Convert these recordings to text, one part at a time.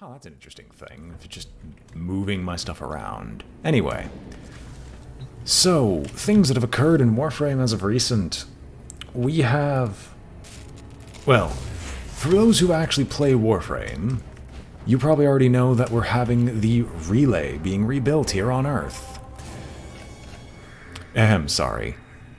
Oh, that's an interesting thing. Just moving my stuff around. Anyway. So, things that have occurred in Warframe as of recent. We have... Well, for those who actually play Warframe, you probably already know that we're having the relay being rebuilt here on Earth. Sorry.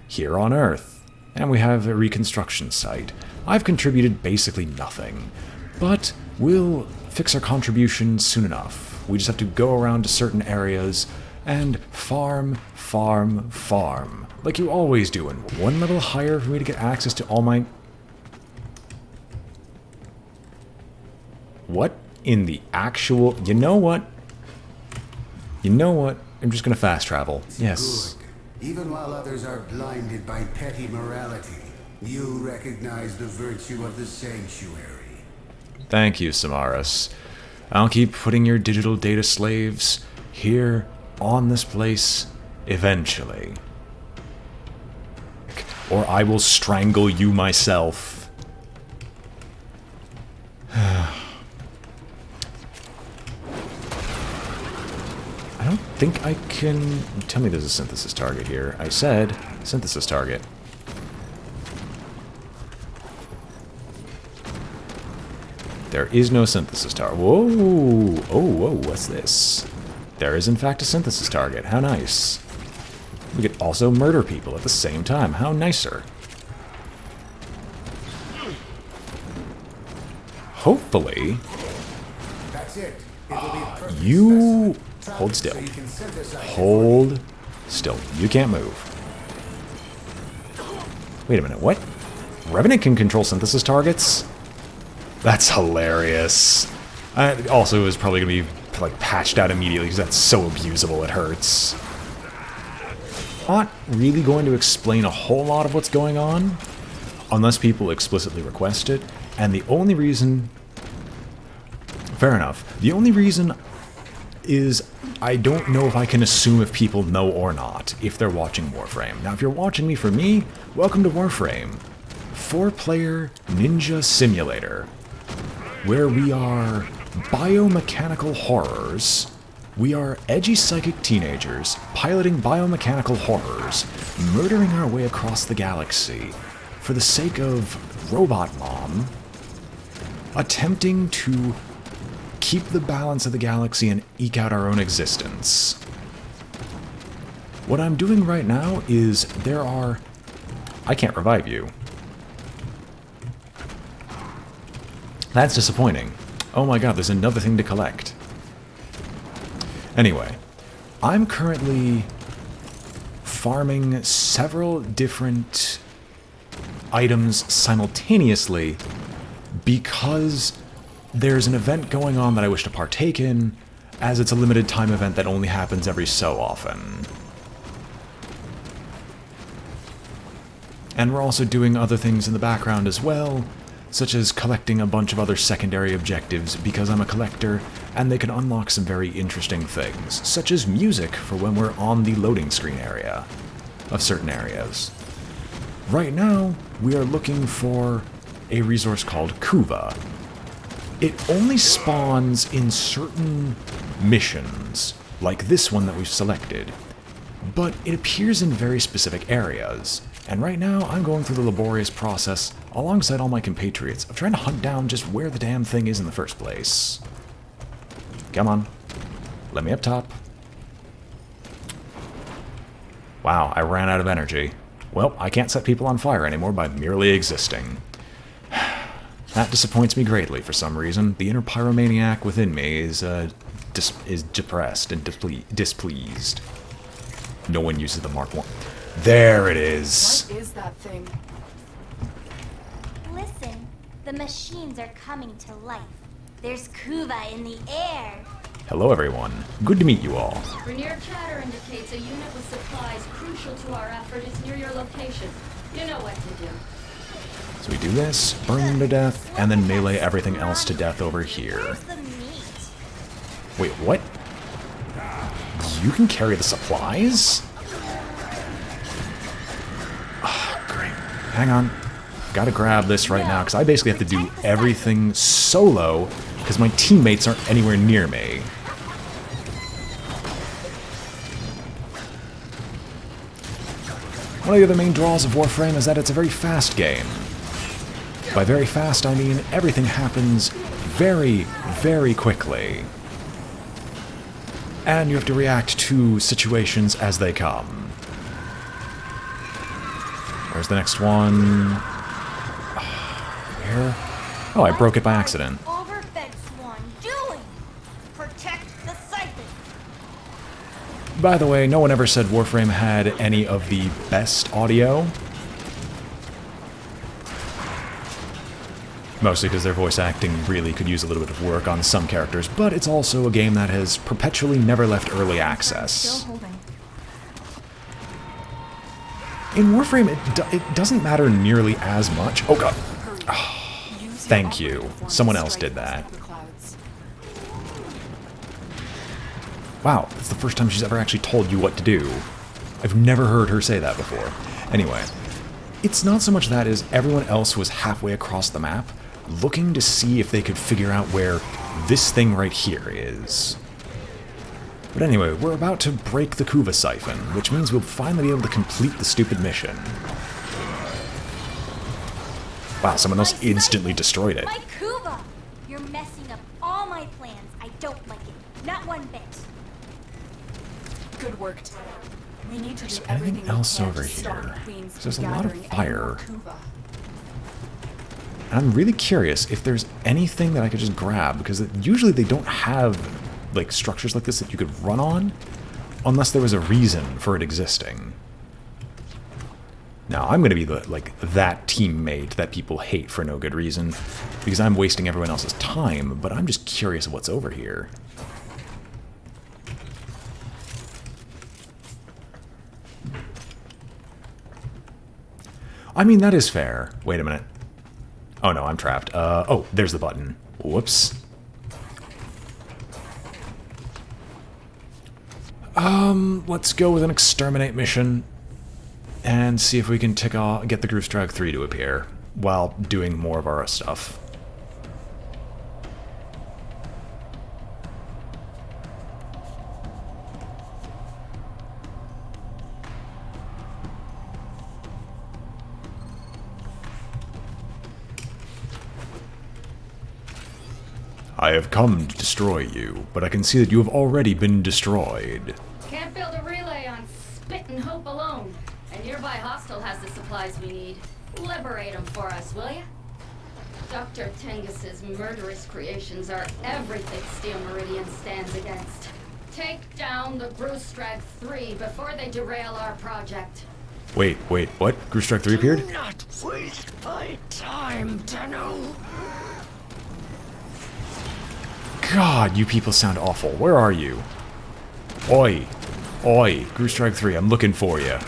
Here on Earth. And we have a reconstruction site. I've contributed basically nothing, but we'll fix our contribution soon enough. We just have to go around to certain areas and farm, farm, farm. Like you always do, and one level higher for me to get access to all my... What in the actual... You know what? You know what? I'm just gonna fast travel. Yes. Good. Even while others are blinded by petty morality, you recognize the virtue of the sanctuary. Thank you, Samaras. I'll keep putting your digital data slaves here on this place eventually. Or I will strangle you myself. I don't think I can... Tell me there's a synthesis target here. I said synthesis target. There is no synthesis target. Whoa! Oh, whoa, what's this? There is in fact a synthesis target. How nice. We could also murder people at the same time. How nicer. Hopefully... That's it. It'll be a perfect You... specimen. Hold still. So you can synthesize Hold still. You can't move. Wait a minute, what? Revenant can control synthesis targets? That's hilarious. Also, is probably going to be like patched out immediately because that's so abusable it hurts. Not really going to explain a whole lot of what's going on, unless people explicitly request it, and the only reason... Fair enough. The only reason is I don't know if I can assume if people know or not, if they're watching Warframe. Now, if you're watching me for me, welcome to Warframe. 4-player ninja simulator, where we are biomechanical horrors. We are edgy psychic teenagers piloting biomechanical horrors, murdering our way across the galaxy for the sake of Robot Mom, attempting to keep the balance of the galaxy and eke out our own existence. What I'm doing right now is I can't revive you. That's disappointing. Oh my god, there's another thing to collect. Anyway, I'm currently farming several different items simultaneously because there's an event going on that I wish to partake in, as it's a limited time event that only happens every so often. And we're also doing other things in the background as well, such as collecting a bunch of other secondary objectives because I'm a collector, and they can unlock some very interesting things, such as music for when we're on the loading screen area of certain areas. Right now, we are looking for a resource called Kuva. It only spawns in certain missions, like this one that we've selected, but it appears in very specific areas. And right now, I'm going through the laborious process, alongside all my compatriots, of trying to hunt down just where the damn thing is in the first place. Come on. Let me up top. Wow, I ran out of energy. Well, I can't set people on fire anymore by merely existing. That disappoints me greatly for some reason. The inner pyromaniac within me is depressed and displeased. No one uses the Mark 1. There it is. What is that thing? Listen, the machines are coming to life. There's Kuva in the air. Hello, everyone. Good to meet you all. Rainier chatter indicates a unit with supplies crucial to our effort is near your location. You know what to do. So we do this, burn them to death, and then melee everything else to death over here. Where's the meat? Wait, what? You can carry the supplies? Ah, great. Hang on. Gotta grab this right now, because I basically have to do everything solo because my teammates aren't anywhere near me. One of the other main draws of Warframe is that it's a very fast game. By very fast, I mean everything happens very, very quickly. And you have to react to situations as they come. Where's the next one? Where? Oh, I broke it by accident. Overfed Swan doing? Protect the Siphon. By the way, no one ever said Warframe had any of the best audio. Mostly because their voice acting really could use a little bit of work on some characters, but it's also a game that has perpetually never left early access. In Warframe, it doesn't matter nearly as much. Oh god. Oh, thank you. Someone else did that. Wow, that's the first time she's ever actually told you what to do. I've never heard her say that before. Anyway, it's not so much that as everyone else was halfway across the map, looking to see if they could figure out where this thing right here is. But anyway, we're about to break the Kuva siphon, which means we'll finally be able to complete the stupid mission. Wow, someone else instantly destroyed it. My Kuva! You're messing up all my plans. I don't like it. Not one bit. Good work. We need to do Anything everything else we can over to stop here? the Queens There's from a lot of gathering fire. any more Kuva. And I'm really curious if there's anything that I could just grab, because usually they don't have like structures like this that you could run on, unless there was a reason for it existing. Now, I'm going to be that teammate that people hate for no good reason, because I'm wasting everyone else's time, but I'm just curious of what's over here. I mean, that is fair. Wait a minute. Oh no, I'm trapped. Oh, there's the button. Whoops. Let's go with an exterminate mission and see if we can get the Groove Strike 3 to appear while doing more of our stuff. I have come to destroy you, but I can see that you have already been destroyed. Can't build a relay on spit and hope alone. A nearby hostile has the supplies we need. Liberate them for us, will ya? Dr. Tengus's murderous creations are everything Steel Meridian stands against. Take down the Groove-Strike 3 before they derail our project. Wait, what? Groove-Strike 3 appeared? Do not waste my time, Tenno. God, you people sound awful. Where are you? Oi. Oi. Groove-Strike 3, I'm looking for you.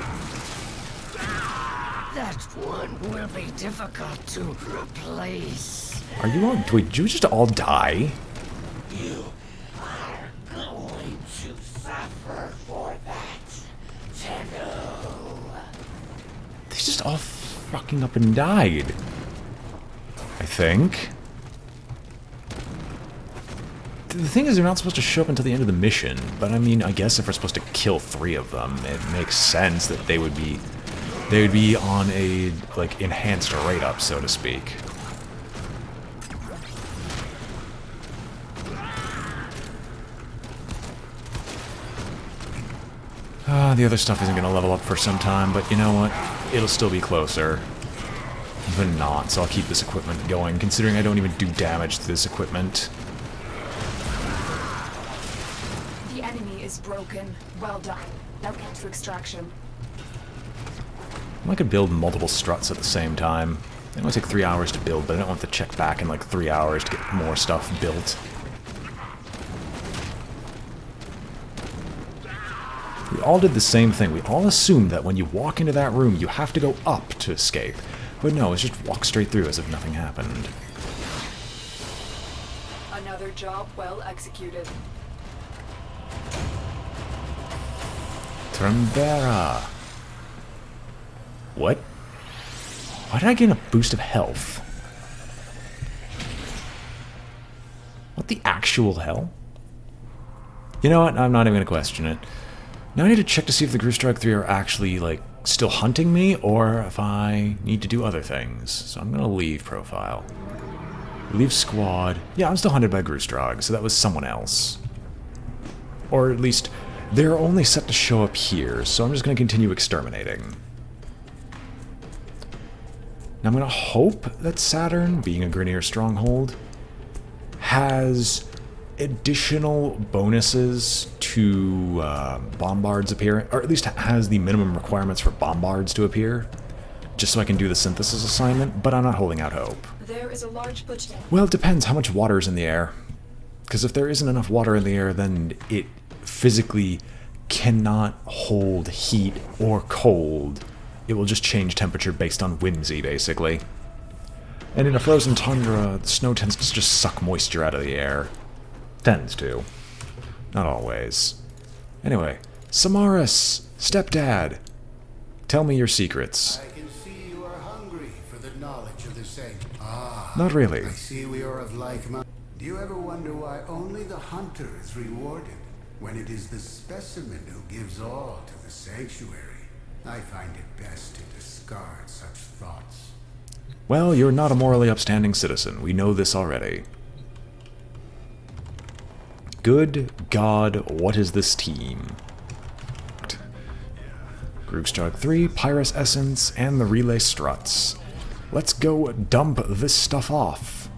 That one will be difficult to replace. Are you all... Wait, did you just all die? You are going to suffer for that, Tenno. They just all fucking up and died. I think. The thing is, they're not supposed to show up until the end of the mission, but I mean, I guess if we're supposed to kill 3 of them, it makes sense that they would be on a, like, enhanced rate-up, so to speak. The other stuff isn't going to level up for some time, but you know what? It'll still be closer than not, so I'll keep this equipment going, considering I don't even do damage to this equipment. The enemy is broken. Well done. Now get to extraction. I could build multiple struts at the same time. It only take 3 hours to build, but I don't want to check back in like 3 hours to get more stuff built. We all did the same thing. We all assumed that when you walk into that room, you have to go up to escape. But no, it's just walk straight through as if nothing happened. Another job well executed. Trumbera. What? Why did I gain a boost of health? What the actual hell? You know what? I'm not even going to question it. Now I need to check to see if the Groovstrike 3 are actually, like, still hunting me, or if I need to do other things. So I'm going to leave profile. Leave squad. Yeah, I'm still hunted by Groovstrike, so that was someone else. Or at least, they're only set to show up here, so I'm just going to continue exterminating. Now I'm going to hope that Saturn, being a Grineer stronghold, has additional bonuses to bombards appearing, or at least has the minimum requirements for bombards to appear, just so I can do the synthesis assignment, but I'm not holding out hope. There is a large butch. Well, it depends how much water is in the air. Because if there isn't enough water in the air, then it physically cannot hold heat or cold. It will just change temperature based on whimsy, basically. And in a frozen tundra, the snow tends to just suck moisture out of the air. Tends to. Not always. Anyway, Samaras, stepdad, tell me your secrets. I can see you are hungry for the knowledge of the same. Not really. I see we are of like mind. Do you ever wonder why only the hunter is rewarded, when it is the specimen who gives all to the sanctuary? I find it best to discard such thoughts. Well, you're not a morally upstanding citizen. We know this already. Good God, what is this team? Groovstrike 3, Pyrus Essence, and the Relay Struts. Let's go dump this stuff off.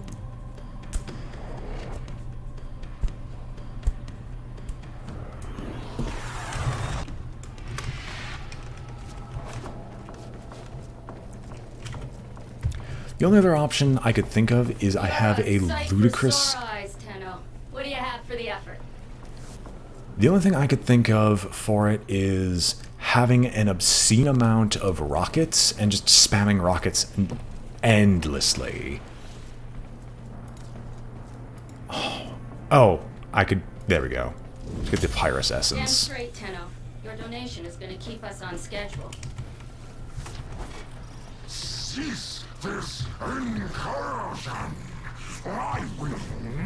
The only other option I could think of is I have a ludicrous... What do you have for the effort? The only thing I could think of for it is having an obscene amount of rockets and just spamming rockets endlessly. Oh, I could... There we go. Let's get the Pyrus Damn Essence. straight, Tenno. Your donation is going to keep us on schedule. Cease this incursion. I will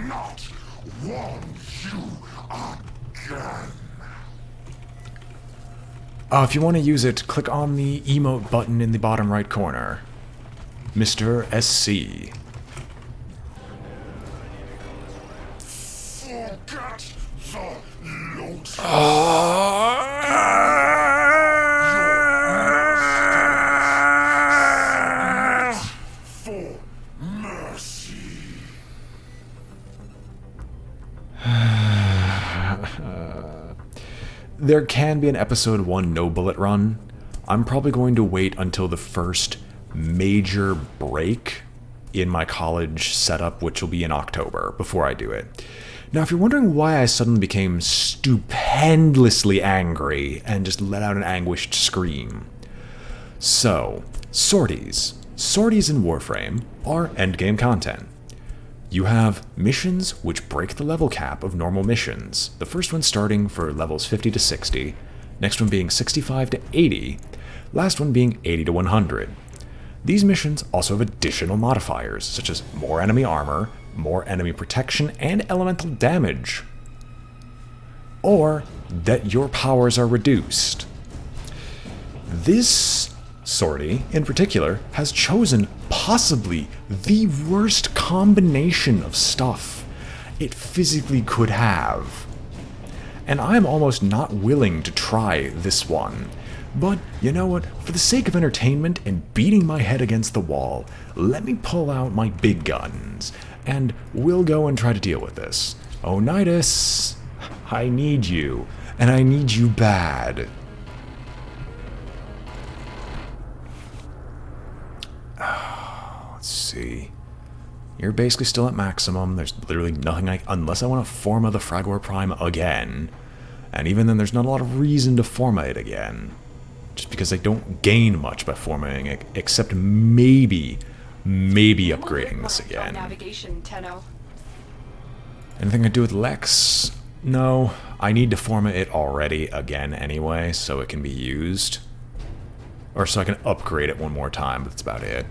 not warn you again. If you want to use it, click on the emote button in the bottom right corner. Mr. SC. Forget the loads. For mercy. There can be an episode 1 no bullet run. I'm probably going to wait until the first major break in my college setup, which will be in October, before I do it. Now, if you're wondering why I suddenly became stupendously angry and just let out an anguished scream. So, sorties. Sorties in Warframe are endgame content. You have missions which break the level cap of normal missions, the first one starting for levels 50 to 60, next one being 65 to 80, last one being 80 to 100. These missions also have additional modifiers, such as more enemy armor, more enemy protection, and elemental damage. Or that your powers are reduced. This sortie, in particular, has chosen possibly the worst combination of stuff it physically could have. And I'm almost not willing to try this one. But, you know what, for the sake of entertainment and beating my head against the wall, let me pull out my big guns, and we'll go and try to deal with this. Onidas, I need you, and I need you bad. Let's see. You're basically still at maximum. There's literally nothing unless I want to forma the Fragor Prime again. And even then, there's not a lot of reason to forma it again. Just because I don't gain much by formatting it, except maybe upgrading this again. Navigation, Tenno. Anything I do with Lex? No, I need to format it already again anyway, so it can be used. Or so I can upgrade it one more time, but that's about it.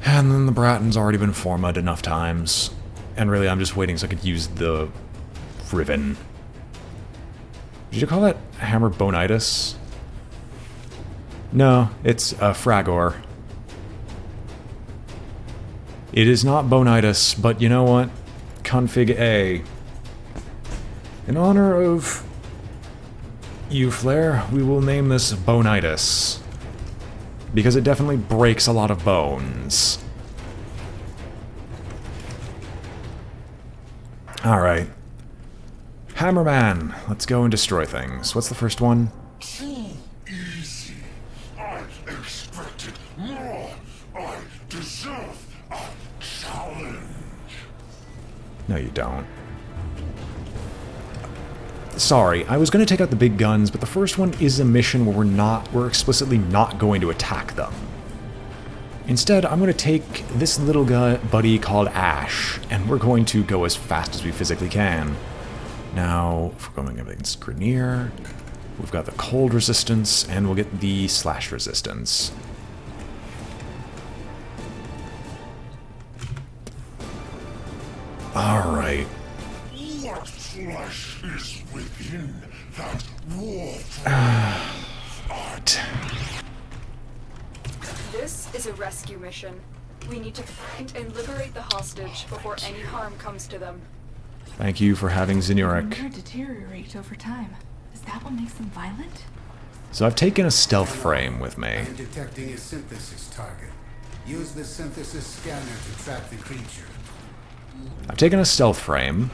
And then the Bratton's already been formatted enough times. And really, I'm just waiting so I could use the Riven. Did you call that hammer bonitis? No, it's Fragor. It is not bonitis, but you know what? Config A. In honor of you, Flare, we will name this Bonitis. Because it definitely breaks a lot of bones. Alright. Hammerman, let's go and destroy things. What's the first one? Too easy. I expected more. I deserve a challenge. No, you don't. Sorry, I was going to take out the big guns, but the first one is a mission where we're explicitly not going to attack them. Instead, I'm going to take this little buddy called Ash, and we're going to go as fast as we physically can. Now, if we're going against Grenier, we've got the cold resistance, and we'll get the slash resistance. Alright. What flesh is within that Warframe? This is a rescue mission. We need to find and liberate the hostage before any harm comes to them. Thank you for having Zinuric. They deteriorate over time. Is that what makes them violent? So I've taken a stealth frame with me. I'm detecting a synthesis target. Use the synthesis scanner to track the creature. I've taken a stealth frame.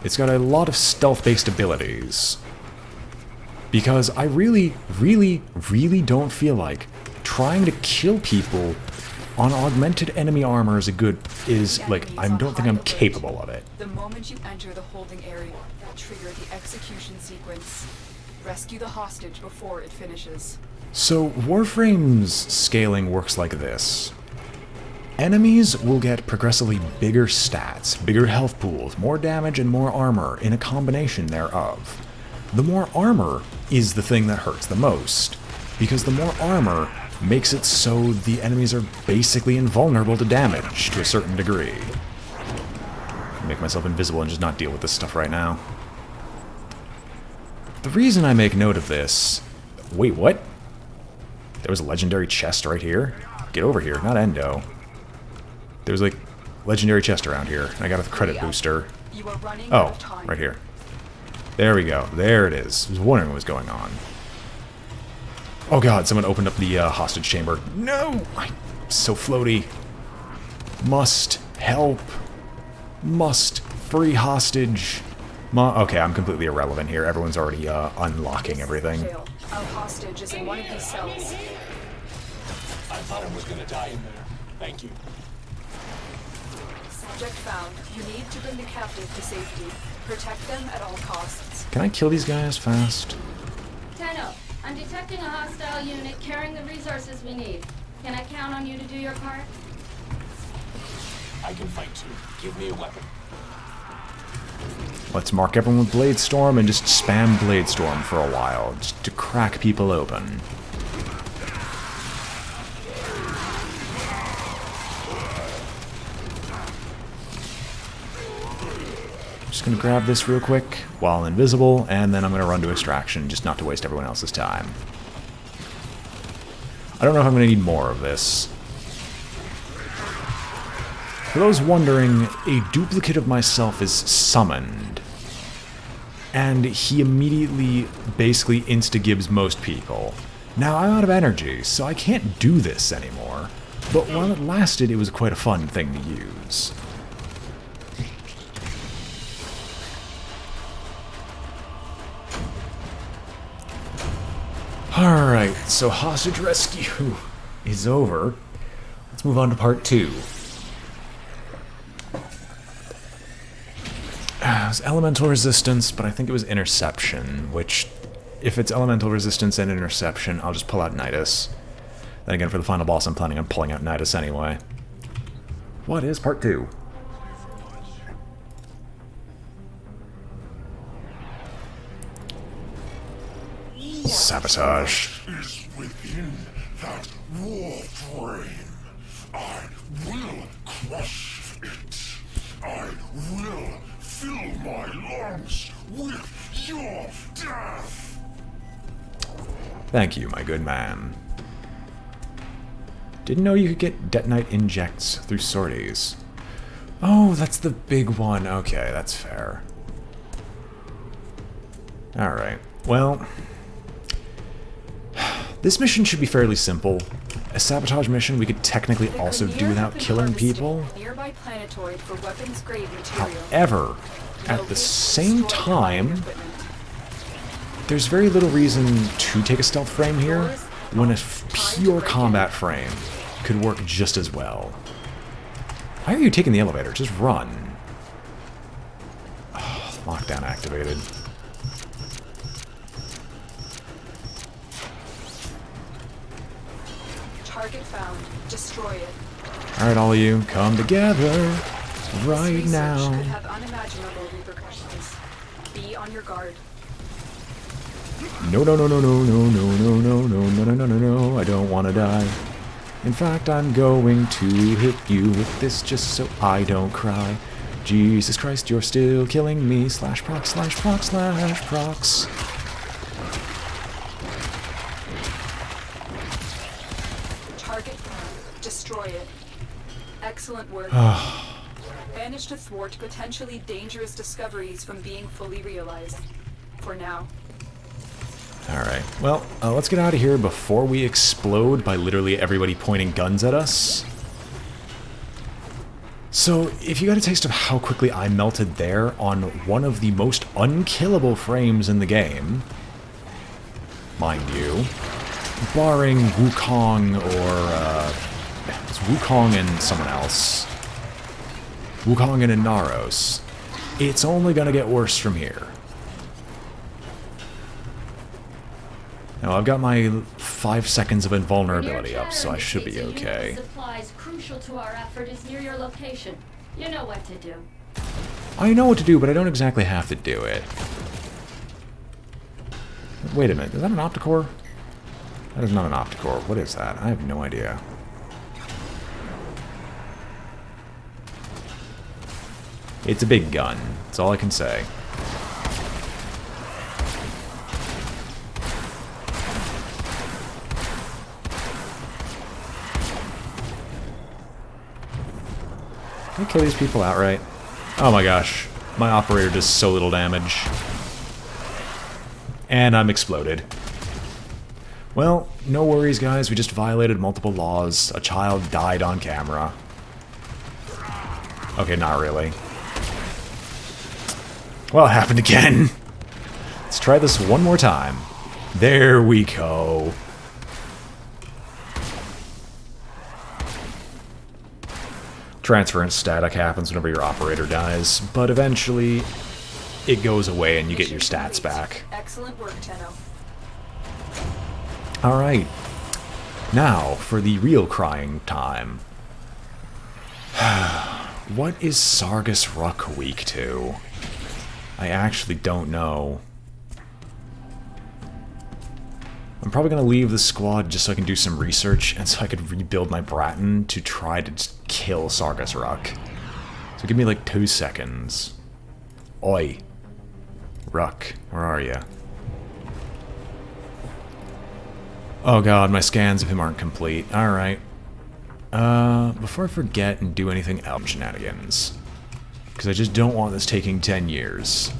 It's got a lot of stealth-based abilities. Because I really, really, really don't feel like trying to kill people on augmented enemy armor is I don't think I'm capable of it. The moment you enter the holding area, trigger the execution sequence. Rescue the hostage before it finishes. So Warframe's scaling works like this. Enemies will get progressively bigger stats, bigger health pools, more damage and more armor in a combination thereof. The more armor is the thing that hurts the most, because the more armor makes it so the enemies are basically invulnerable to damage to a certain degree. Make myself invisible and just not deal with this stuff right now. The reason I make note of this... Wait, what? There was a legendary chest right here? Get over here, not Endo. There's like legendary chest around here, and I got a credit booster. You are running out Oh, of time. right here. There we go. There it is. I was wondering what was going on. Oh god, someone opened up the hostage chamber. No! I'm so floaty. Must help. Must free hostage. Okay, I'm completely irrelevant here. Everyone's already unlocking everything. Jail. Our hostage is in one of these cells. I thought I was gonna die in there. Thank you. Subject found. You need to bring the captive to safety. Protect them at all costs. Can I kill these guys fast? Tenno, I'm detecting a hostile unit carrying the resources we need. Can I count on you to do your part? I can fight too. Give me a weapon. Let's mark everyone with Blade Storm and just spam Blade Storm for a while, just to crack people open. Just gonna grab this real quick while I'm invisible, and then I'm gonna run to extraction, just not to waste everyone else's time. I don't know if I'm gonna need more of this. For those wondering, a duplicate of myself is summoned, and he immediately basically insta-gibs most people. Now, I'm out of energy, so I can't do this anymore, but while it lasted, it was quite a fun thing to use. Alright, so hostage rescue is over. Let's move on to part 2. It was elemental resistance, but I think it was interception, which, if it's elemental resistance and interception, I'll just pull out Nidus. Then again, for the final boss, I'm planning on pulling out Nidus anyway. What is part 2? What Sabotage. flesh is within that Warframe? I my lungs with your death. Thank you, my good man. Didn't know you could get detonite injects through sorties. Oh, that's the big one. Okay, that's fair. Alright, well... This mission should be fairly simple. A sabotage mission we could technically also do without killing people. Nearby planetoid for weapons-grade material. However, at the same time, there's very little reason to take a stealth frame here when a pure combat frame could work just as well. Why are you taking the elevator? Just run. Oh, lockdown activated. Target found. Destroy it. Alright, all of you, come together right This now. research could have unimaginable repercussions. Be on your guard. No, no, no, no, no, no, no, no, no, no, no, no, no, no, no, I don't want to die. In fact, I'm going to hit you with this just so I don't cry. Jesus Christ, you're still killing me. Slash procs, slash procs, slash procs. Target found. Destroy it. Excellent work. Managed to thwart potentially dangerous discoveries from being fully realized. For now. Alright, well, let's get out of here before we explode by literally everybody pointing guns at us. So, if you got a taste of how quickly I melted there on one of the most unkillable frames in the game, mind you, barring Wukong or, it's Wukong and someone else. Wukong and Inaros. It's only gonna get worse from here. Now, I've got my 5 seconds of invulnerability up, so I should be okay. Supplies crucial to our effort is near your location. You know what to do. I know what to do, but I don't exactly have to do it. Wait a minute, is that an opticore? That is not an opticore. What is that? I have no idea. It's a big gun. That's all I can say. Can I kill these people outright? Oh my gosh. My operator does so little damage. And I'm exploded. Well, no worries guys, we just violated multiple laws. A child died on camera. Okay, not really. Well, it happened again. Let's try this one more time. There we go. Transference static happens whenever your operator dies, but eventually it goes away and you get your stats back. Excellent work, Tenno. Alright. Now, for the real crying time. What is Sargus Ruck weak to? I actually don't know. I'm probably going to leave the squad just so I can do some research and so I could rebuild my Bratton to try to just kill Sargus Ruck. So give me like 2 seconds. Oi. Ruck, where are you? Oh god, my scans of him aren't complete. Alright. Before I forget and do anything else, shenanigans. Because I just don't want this taking 10 years.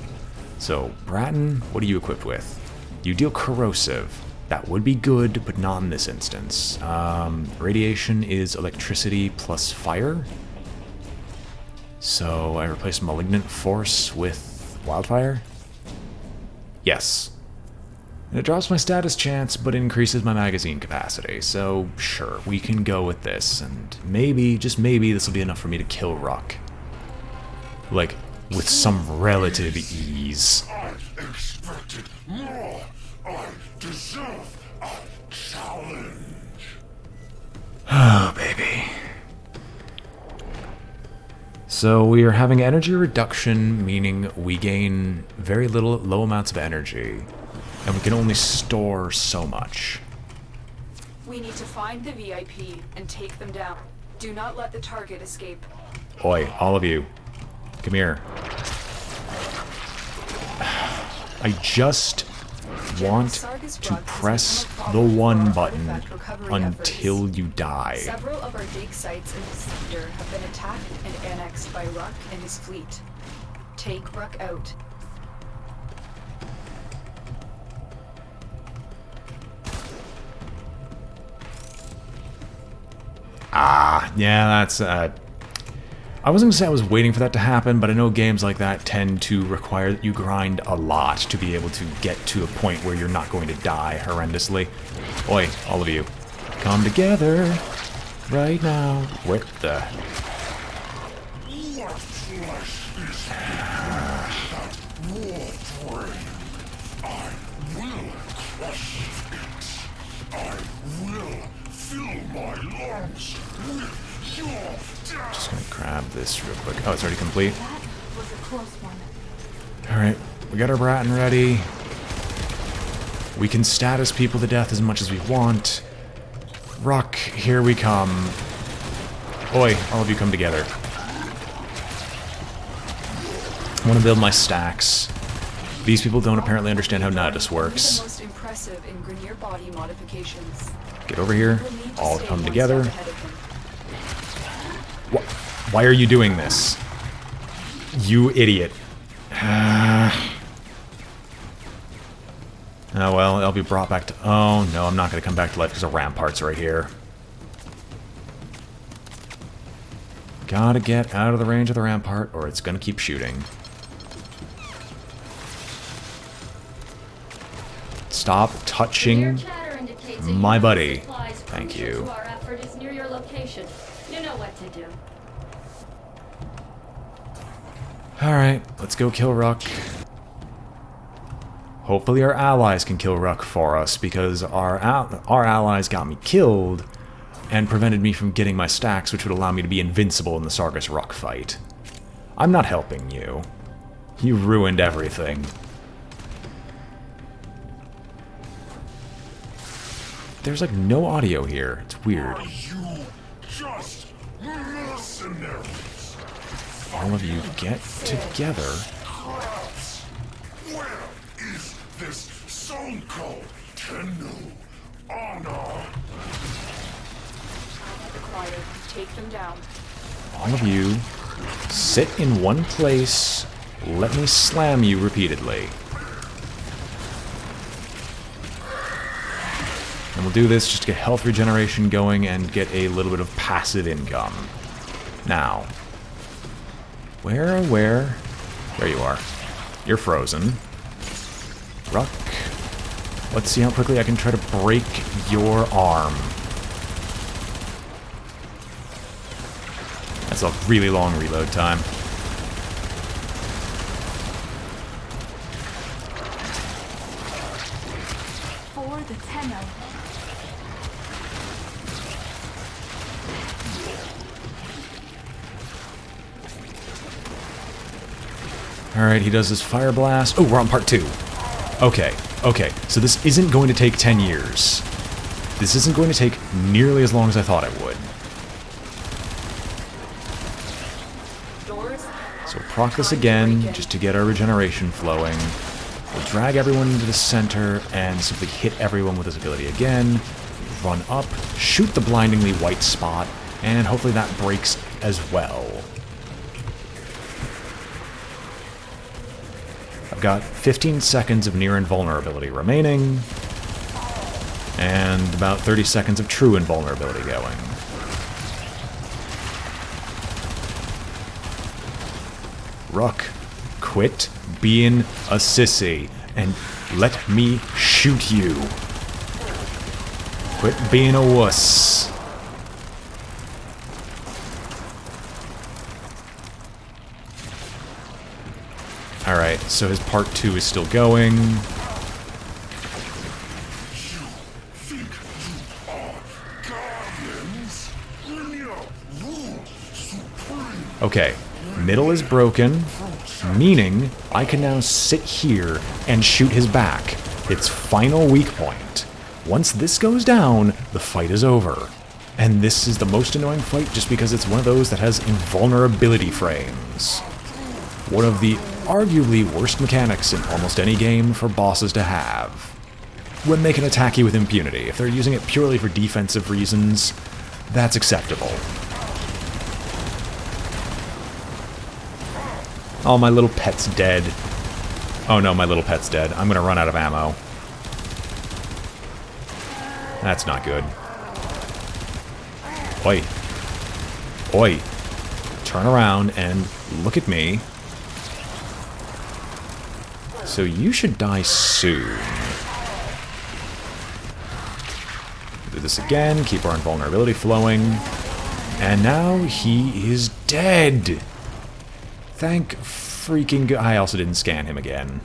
So, Bratton, what are you equipped with? You deal corrosive. That would be good, but not in this instance. Radiation is electricity plus fire. So I replace Malignant Force with Wildfire? Yes. And it drops my status chance, but increases my magazine capacity. So, sure, we can go with this. And maybe, just maybe, this will be enough for me to kill Ruck. Like, with some relative ease. I expected more. I deserve a challenge. Oh, baby. So we are having energy reduction, meaning we gain very low amounts of energy, and we can only store so much. We need to find the VIP and take them down. Do not let the target escape. Oi, all of you. Come here. I just want to press the 1 button until you die. Several of our dig sites in the sector have been attacked and annexed by Ruck and his fleet. Take Ruck out. Yeah, that's, I wasn't gonna say I was waiting for that to happen, but I know games like that tend to require that you grind a lot to be able to get to a point where you're not going to die horrendously. Oi, all of you. Come together right now. What the... What flesh is that Warframe? I will crush it. I will fill my lungs with your death. Just gonna grab this real quick. Oh, it's already complete. That was a close one. Alright, we got our Bratton ready. We can status people to death as much as we want. Ruck, here we come. Oi, all of you come together. I want to build my stacks. These people don't apparently understand how Nidus works. The most impressive in Grineer body modifications. Get over here. We'll need to All stay come one together. step ahead of him. Why are you doing this? You idiot. Oh well, I'll be brought back to... Oh no, I'm not going to come back to life because the rampart's right here. Gotta get out of the range of the rampart or it's going to keep shooting. Stop touching my buddy. Thank you. Our effort is near your location. You know what to do. Alright, let's go kill Ruck. Hopefully our allies can kill Ruck for us, because our allies got me killed and prevented me from getting my stacks, which would allow me to be invincible in the Sargus Ruck fight. I'm not helping you. You ruined everything. There's like no audio here. It's weird. Are you just mercenaries? All of you get together. Crabs! Where is this Sonko Tenu honor? Acquired. Take them down. All of you sit in one place. Let me slam you repeatedly. And we'll do this just to get health regeneration going and get a little bit of passive income. Now, where? There you are. You're frozen. Ruck. Let's see how quickly I can try to break your arm. That's a really long reload time. For the Tenno. Alright, he does his fire blast. Oh, we're on part 2. Okay, so this isn't going to take 10 years. This isn't going to take nearly as long as I thought it would. So proc this again, just to get our regeneration flowing. We'll drag everyone into the center and simply hit everyone with his ability again. Run up, shoot the blindingly white spot, and hopefully that breaks as well. I've got 15 seconds of near invulnerability remaining, and about 30 seconds of true invulnerability going. Ruck, quit being a sissy, and let me shoot you. Quit being a wuss. Alright, so his part 2 is still going. Okay, middle is broken, meaning I can now sit here and shoot his back. Its final weak point. Once this goes down, the fight is over. And this is the most annoying fight just because it's one of those that has invulnerability frames. One of the arguably worst mechanics in almost any game for bosses to have. When they can attack you with impunity. If they're using it purely for defensive reasons, that's acceptable. Oh, my little pet's dead. Oh no, my little pet's dead. I'm gonna run out of ammo. That's not good. Oi. Oi. Turn around and look at me. So you should die soon. Do this again, keep our invulnerability flowing. And now he is dead. Thank freaking God. I also didn't scan him again.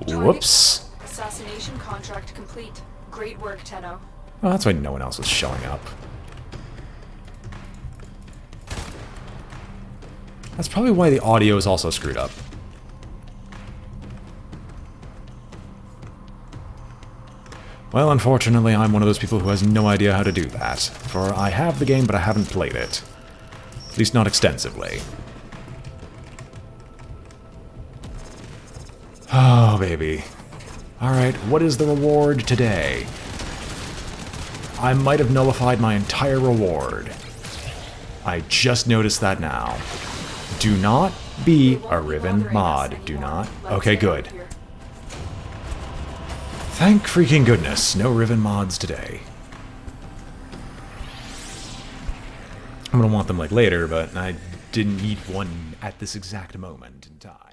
Whoops. Assassination contract complete. Great work, Tenno. Well, that's why no one else was showing up. That's probably why the audio is also screwed up. Well, unfortunately, I'm one of those people who has no idea how to do that. For I have the game, but I haven't played it. At least not extensively. Oh, baby. Alright, what is the reward today? I might have nullified my entire reward. I just noticed that now. Do not be a Riven mod. Do not. Okay, good. Thank freaking goodness. No Riven mods today. I'm gonna want them like later, but I didn't need one at this exact moment in time.